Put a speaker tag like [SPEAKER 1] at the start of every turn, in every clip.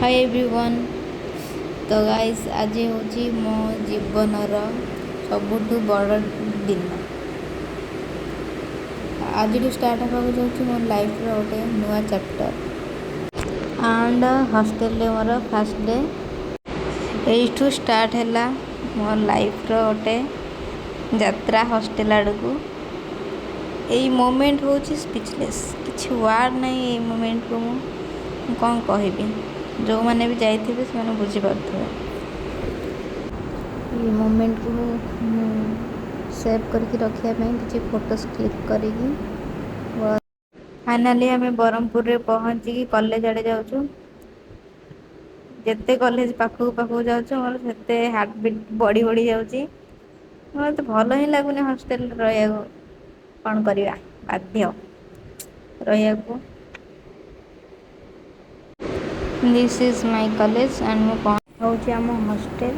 [SPEAKER 1] Hi everyone. तो guys आज हूँ मो जीवनर सबुठ बड़ दिन। आज स्टार्ट होगा जाऊँ मो लाइफ गोटे नुआ chapter and hostel more fast day you start है मो लाइफ गोटे यात्रा हॉस्टल आड़ को। यही मोमेंट हूँ स्पीचलेस किसी वार्ड नहीं। ये मोमेंट को मु कौन कहबी जो मैंने भी जाइए से बुझीपे ये मोमेंट को सेव करके रखापी किसी फोटोज क्लिक करी। फाइनाली आम ब्रह्मपुर रे पहुँची कॉलेज आड़े जाऊँ। जिते कॉलेज पाखक पाखक जाऊँ मोर से हार्ट बीट बढ़ी बढ़ी जाऊँगी। तो भल ही लगुनि हॉस्टल रहा कौन करवा बाध्य रहा। This is my college and मु हूँ आम हॉस्टल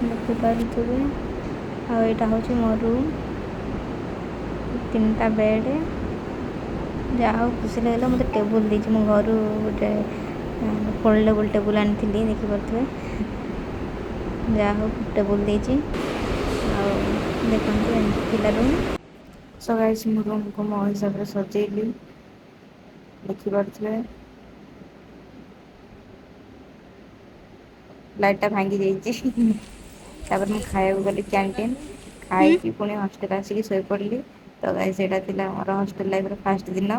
[SPEAKER 1] देखिपे। आईटा हूँ मो रूम 3टा बेड जहाँ खुशी लगे मत टेबुल देती मो घर गोटे फोल्डेबल टेबुल आनी देखिपे जहाँ टेबुल देती देखो एमती रूम। सो गाइस मो रूम को मो हिसाब से सजेली देखिपे। लाइटा भांगी जापर मुझे खाया गली कैंटीन खाई पुणी हॉस्टल आसिक शोपड़ी। तो गाइस यहाँ मोर हॉस्टल लाइफ फास्ट दिन।